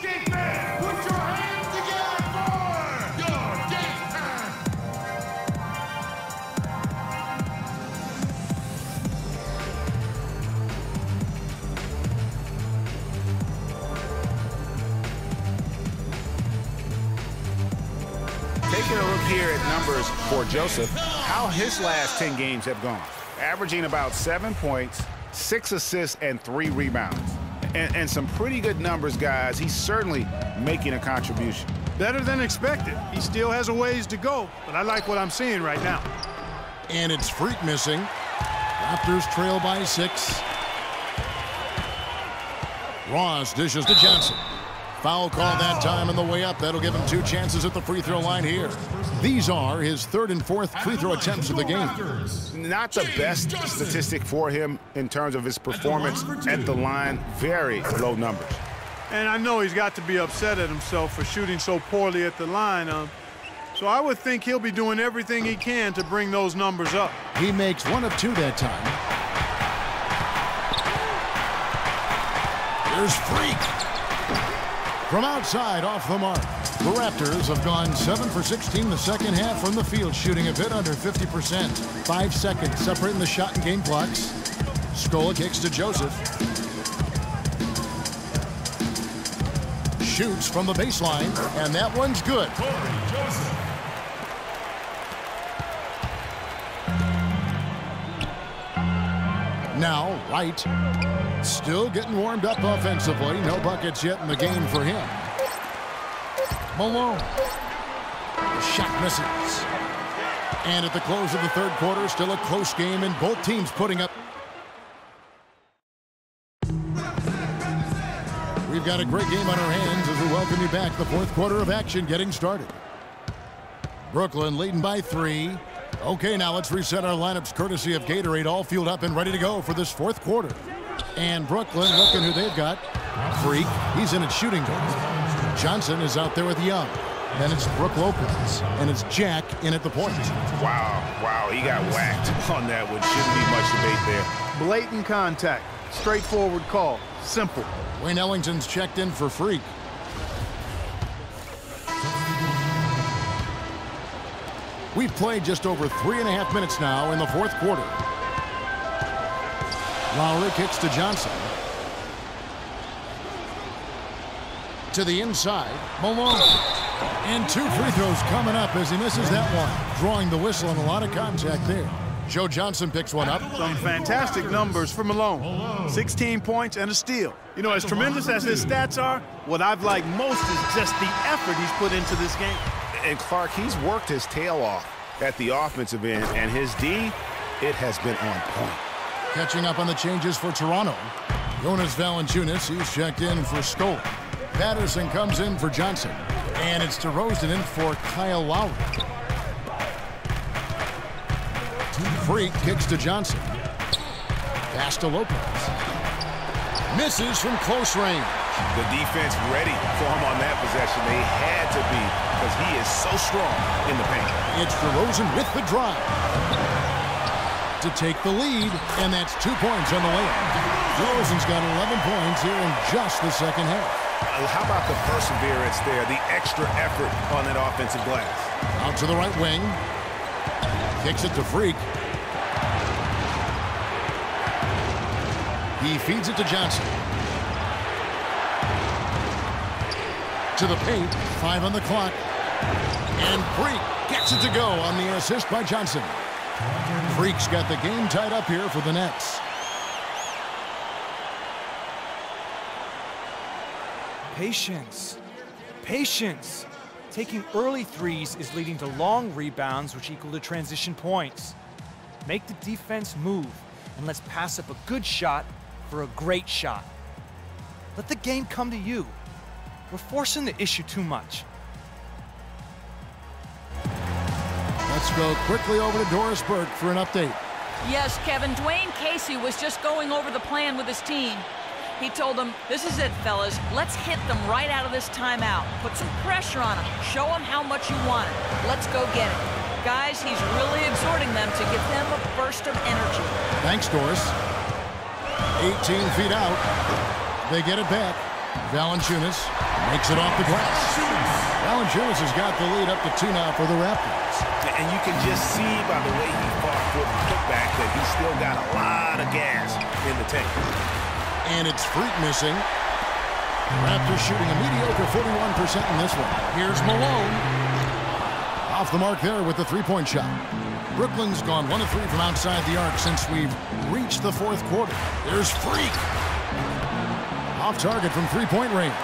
defense, put your hands together for your defense. Taking a look here at numbers for Joseph, how his last 10 games have gone. Averaging about 7 points, 6 assists, and 3 rebounds. And some pretty good numbers, guys. He's certainly making a contribution. Better than expected. He still has a ways to go, but I like what I'm seeing right now. And it's Freak missing. Raptors trail by 6. Ross dishes to Johnson. Foul call that time on the way up. That'll give him 2 chances at the free throw line here. These are his 3rd and 4th free throw attempts of the game. Not the best statistic for him in terms of his performance at the line. Very low numbers. And I know he's got to be upset at himself for shooting so poorly at the line. So I would think he'll be doing everything he can to bring those numbers up. He makes 1 of 2 that time. Here's Freak. From outside, off the mark. The Raptors have gone 7 for 16 the second half from the field, shooting a bit under 50%. 5 seconds separating the shot and game clocks. Scola kicks to Joseph. Shoots from the baseline, and that one's good. Now, Wright. Still getting warmed up offensively. No buckets yet in the game for him. Malone. The shot misses. And at the close of the 3rd quarter, still a close game, and both teams putting up. We've got a great game on our hands as we welcome you back. The 4th quarter of action getting started. Brooklyn leading by 3. Okay, now let's reset our lineups courtesy of Gatorade, all fueled up and ready to go for this 4th quarter. And Brooklyn, looking who they've got. Freak, he's in at shooting guard. Johnson is out there with Young. Then it's Brook Lopez, and it's Jack in at the point. Wow, he got whacked on that one. Shouldn't be much debate there. Blatant contact. Straightforward call. Simple. Wayne Ellington's checked in for Freak. We've played just over 3.5 minutes now in the 4th quarter. Lowry kicks to Johnson. To the inside, Malone. And 2 free throws coming up as he misses that one. Drawing the whistle and a lot of contact there. Joe Johnson picks one up. Some fantastic numbers for Malone. 16 points and a steal. You know, as tremendous as his stats are, what I've liked most is just the effort he's put into this game. And Clark, he's worked his tail off at the offensive end, and his D, it has been on point. Catching up on the changes for Toronto. Jonas Valanciunas, he's checked in for Scola. Patterson comes in for Johnson. And it's DeRozan in for Kyle Lowry. Freak kicks to Johnson. Pass to Lopez. Misses from close range. The defense ready for him on that possession. They had to be, because he is so strong in the paint. It's DeRozan with the drive to take the lead, and that's 2 points on the layup. DeRozan's got 11 points here in just the second half. How about the perseverance there, the extra effort on that offensive glass? Out to the right wing. Kicks it to Freak. He feeds it to Johnson. To the paint, 5 on the clock. And Freak gets it to go on the assist by Johnson. Freak's got the game tied up here for the Nets. Patience. Patience. Taking early threes is leading to long rebounds, which equal to transition points. Make the defense move, and let's pass up a good shot for a great shot. Let the game come to you. We're forcing the issue too much. Let's go quickly over to Doris Burke for an update. Yes, Kevin, Dwayne Casey was just going over the plan with his team. He told them, this is it, fellas. Let's hit them right out of this timeout. Put some pressure on them. Show them how much you want it. Let's go get it. Guys, he's really exhorting them to give them a burst of energy. Thanks, Doris. 18 feet out. They get it back. Valanciunas Makes it off the glass. Valanciunas has got the lead up to 2 now for the Raptors. And you can just see by the way he fought for the putback that he's still got a lot of gas in the tank. And it's Freak missing. Raptors shooting a mediocre 41% in this one. Here's Malone. Off the mark there with the three-point shot. Brooklyn's gone 1 of 3 from outside the arc since we've reached the fourth quarter. There's Freak. Off target from three-point range.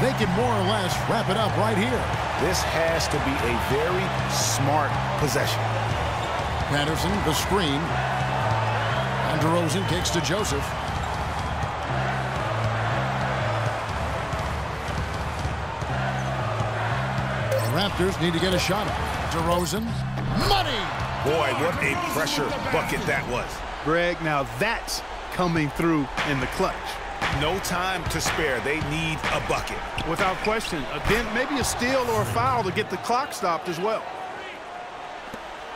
They can more or less wrap it up right here. This has to be a very smart possession. Patterson, the screen. And DeRozan kicks to Joseph. The Raptors need to get a shot up. DeRozan. Money! Boy, what a pressure bucket that was. Greg, now that's coming through in the clutch. No time to spare. They need a bucket. Without question. Again, maybe a steal or a foul to get the clock stopped as well.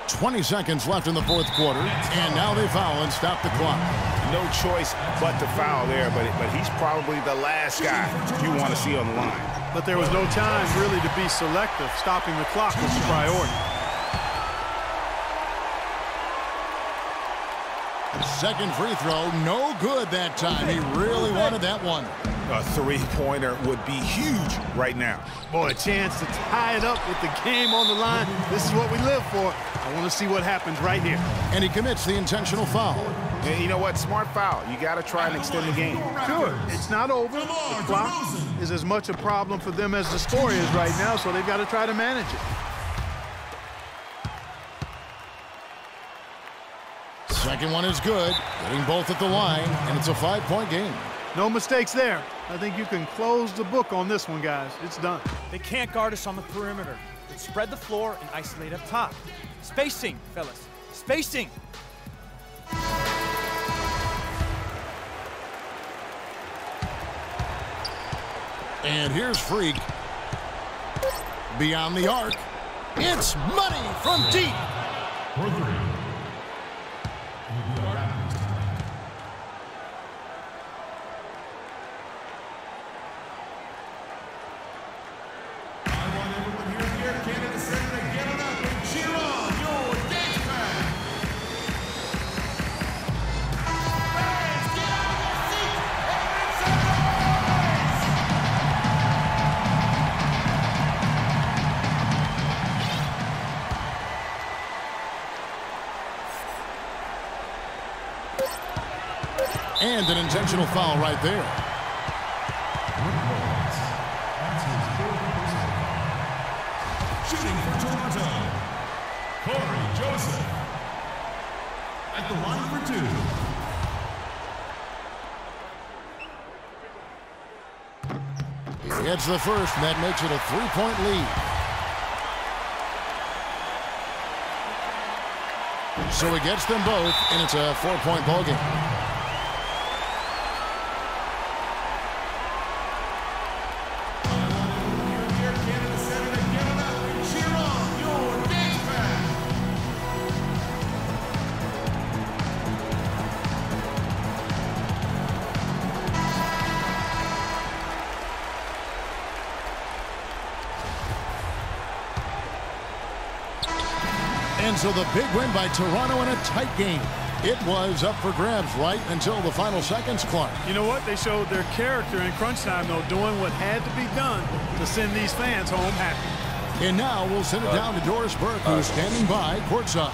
20 seconds left in the fourth quarter, and now they foul and stop the clock. No choice but to foul there, but he's probably the last guy you want to see on the line. But there was no time really to be selective. Stopping the clock was the priority. Second free throw, no good that time. He really wanted that one. A three-pointer would be huge right now. Boy, a chance to tie it up with the game on the line. This is what we live for. I want to see what happens right here. And he commits the intentional foul. And you know what? Smart foul. You got to try and extend the game. Sure, it's not over. The clock is as much a problem for them as the score is right now, so they've got to try to manage it. Second one is good, getting both at the line, and it's a 5-point game. No mistakes there. I think you can close the book on this one, guys. It's done. They can't guard us on the perimeter. Let's spread the floor and isolate up top. Spacing, fellas. Spacing. And here's Freak. Beyond the arc. It's money from deep. For 3. And an intentional foul right there. Shooting for Toronto, Corey Joseph. At the line for 2. He gets the first, and that makes it a 3-point lead. So he gets them both, and it's a 4-point ball game. And so the big win by Toronto in a tight game. It was up for grabs right until the final seconds, Clark. You know what? They showed their character in crunch time, though, doing what had to be done to send these fans home happy. And now we'll send it down to Doris Burke, who's standing by courtside.